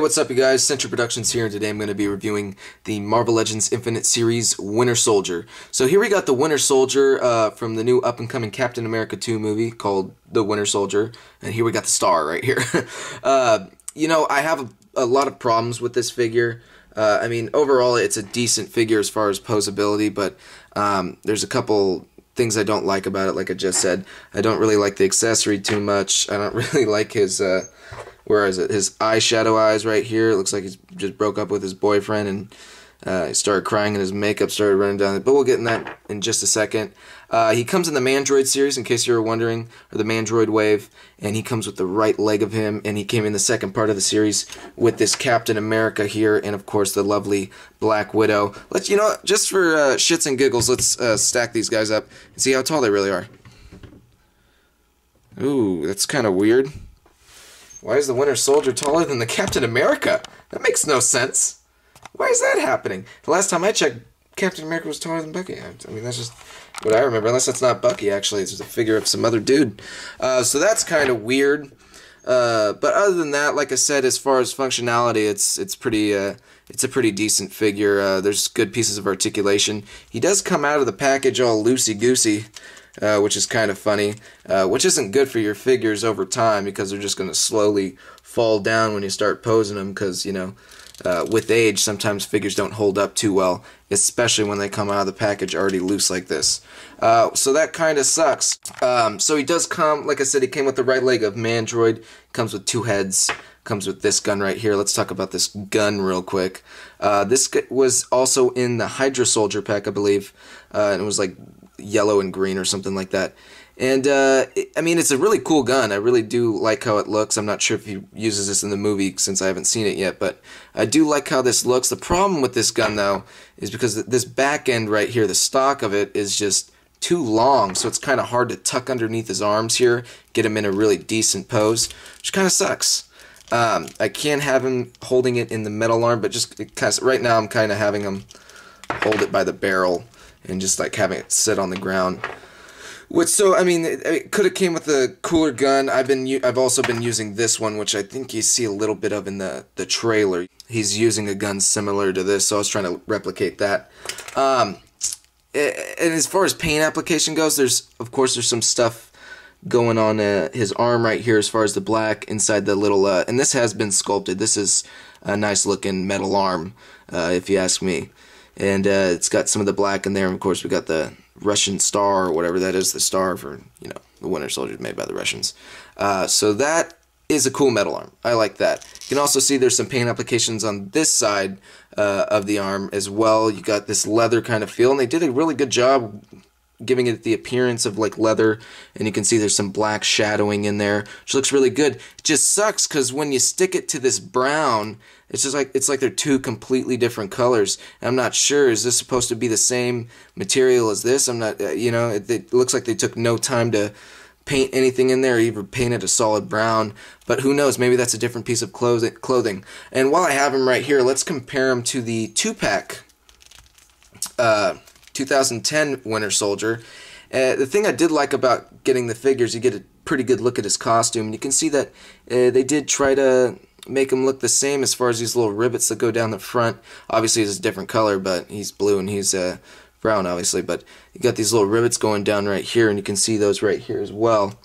What's up you guys? Century Productions here, and today I'm going to be reviewing the Marvel Legends Infinite series, Winter Soldier. So here we got the Winter Soldier from the new up-and-coming Captain America 2 movie called The Winter Soldier, and here we got the star right here. You know, I have a lot of problems with this figure. I mean, overall it's a decent figure as far as posability, but there's a couple things I don't like about it. Like I just said, I don't really like the accessory too much. I don't really like his where is it? His eyeshadow eyes right here. It looks like he just broke up with his boyfriend and he started crying and his makeup started running down. But we'll get in that in just a second. He comes in the Mandroid series, in case you were wondering, or the Mandroid wave, and he comes with the right leg of him, and he came in the second part of the series with this Captain America here, and of course the lovely Black Widow. You know, just for shits and giggles, let's stack these guys up and see how tall they really are. Ooh, that's kind of weird. Why is the Winter Soldier taller than the Captain America? That makes no sense. Why is that happening? The last time I checked, Captain America was taller than Bucky. I mean, that's just what I remember. Unless that's not Bucky, actually. It's just a figure of some other dude. So that's kind of weird. But other than that, like I said, as far as functionality, it's a pretty decent figure. There's good pieces of articulation. He does come out of the package all loosey-goosey. Which is kind of funny, which isn't good for your figures over time because they're just going to slowly fall down when you start posing them because, you know, with age, sometimes figures don't hold up too well, especially when they come out of the package already loose like this. So that kind of sucks. So he does come, like I said, he came with the right leg of Mandroid, comes with 2 heads, comes with this gun right here. Let's talk about this gun real quick. This was also in the Hydra Soldier pack, I believe, and it was like yellow and green or something like that. And I mean, it's a really cool gun. I really do like how it looks. I'm not sure if he uses this in the movie since I haven't seen it yet, but I do like how this looks. The problem with this gun though is because this back end right here, the stock of it is just too long, so it's kind of hard to tuck underneath his arms here, get him in a really decent pose, which kind of sucks. I can have him holding it in the metal arm, but just because right now I'm kind of having him hold it by the barrel and just like having it sit on the ground. So I mean, it could have came with a cooler gun. I've also been using this one, which I think you see a little bit of in the trailer. He's using a gun similar to this, so I was trying to replicate that. And as far as paint application goes, of course there's some stuff going on his arm right here as far as the black inside the little and this has been sculpted. This is a nice looking metal arm, if you ask me. And it's got some of the black in there, and of course we got the Russian star, or whatever that is, the star for, you know, the Winter Soldier made by the Russians. So that is a cool metal arm. I like that. You can also see there's some paint applications on this side of the arm as well. You got this leather kind of feel, and they did a really good job giving it the appearance of like leather, and you can see there's some black shadowing in there, which looks really good. It just sucks because when you stick it to this brown, it's like they're 2 completely different colors. And I'm not sure, is this supposed to be the same material as this? I'm not, you know, it looks like they took no time to paint anything in there, or even paint it a solid brown, but who knows, maybe that's a different piece of clothing. And while I have him right here, let's compare him to the 2-pack 2010 Winter Soldier. The thing I did like about getting the figures, you get a pretty good look at his costume, and you can see that they did try to make him look the same as far as these little rivets that go down the front. Obviously it's a different color, but he's blue and he's brown obviously, but you got these little rivets going down right here, and you can see those right here as well.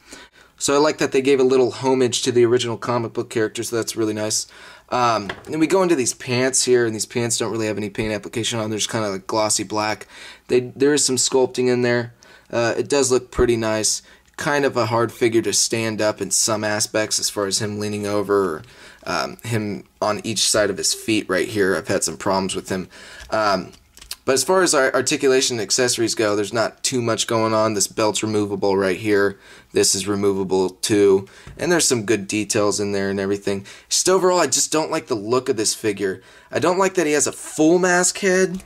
So I like that they gave a little homage to the original comic book characters, so that's really nice. And we go into these pants here, and these pants don't really have any paint application on. They're just kind of like glossy black. There is some sculpting in there. It does look pretty nice. Kind of a hard figure to stand up in some aspects, as far as him leaning over, or him on each side of his feet right here. I've had some problems with him. But as far as our articulation and accessories go, there's not too much going on. This belt's removable right here. This is removable too. And there's some good details in there and everything. Just overall, I just don't like the look of this figure. I don't like that he has a full mask head,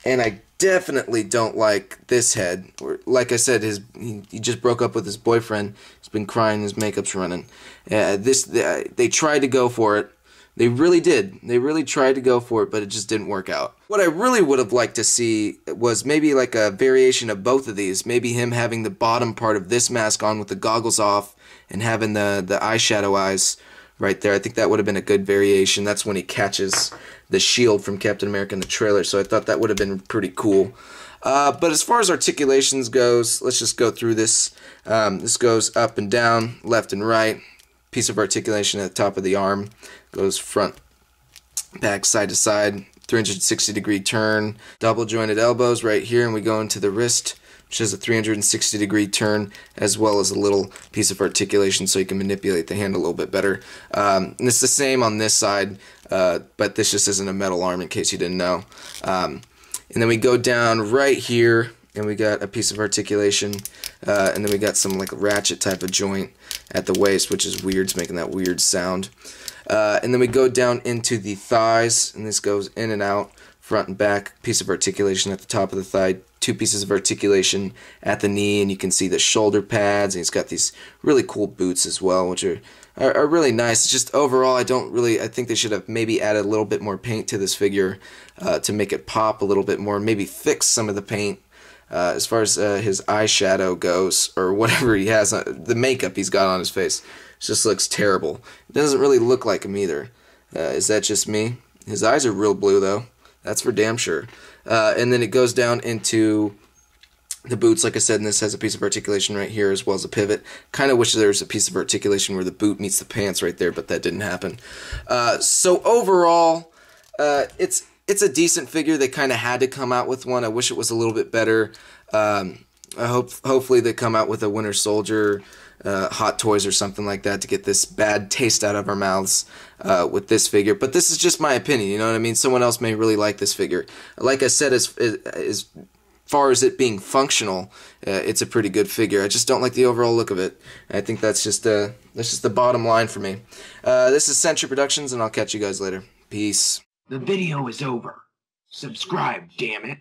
and I definitely don't like this head. Like I said, he just broke up with his boyfriend. He's been crying, his makeup's running. They tried to go for it. They really did. They really tried to go for it, but it just didn't work out. What I really would have liked to see was maybe like a variation of both of these. Maybe him having the bottom part of this mask on with the goggles off and having the eyeshadow eyes right there. I think that would have been a good variation. That's when he catches the shield from Captain America in the trailer, so I thought that would have been pretty cool. But as far as articulations goes, let's just go through this. This goes up and down, left and right. Piece of articulation at the top of the arm. Goes front, back, side to side. 360-degree turn. Double jointed elbows right here, and we go into the wrist, which has a 360-degree turn, as well as a little piece of articulation so you can manipulate the hand a little bit better. And it's the same on this side, but this just isn't a metal arm in case you didn't know. And then we go down right here, and we got a piece of articulation, and then we got some like ratchet type of joint at the waist, which is weird. It's making that weird sound. And then we go down into the thighs, and this goes in and out, front and back, piece of articulation at the top of the thigh, 2 pieces of articulation at the knee, and you can see the shoulder pads, and he's got these really cool boots as well, which are really nice. It's just overall, I think they should have maybe added a little bit more paint to this figure to make it pop a little bit more, maybe fix some of the paint as far as his eyeshadow goes, or whatever he has, the makeup he's got on his face. It just looks terrible. It doesn't really look like him either. Is that just me? His eyes are real blue though. That's for damn sure. And then it goes down into the boots, like I said, and this has a piece of articulation right here as well as a pivot. Kind of wish there was a piece of articulation where the boot meets the pants right there, but that didn't happen. So overall, it's a decent figure. They kind of had to come out with one. I wish it was a little bit better. Hopefully they come out with a Winter Soldier Hot Toys or something like that to get this bad taste out of our mouths with this figure. But this is just my opinion, you know what I mean? Someone else may really like this figure. Like I said, as far as it being functional, it's a pretty good figure. I just don't like the overall look of it. I think that's just the bottom line for me. This is Century Productions, and I'll catch you guys later. Peace. The video is over. Subscribe, damn it.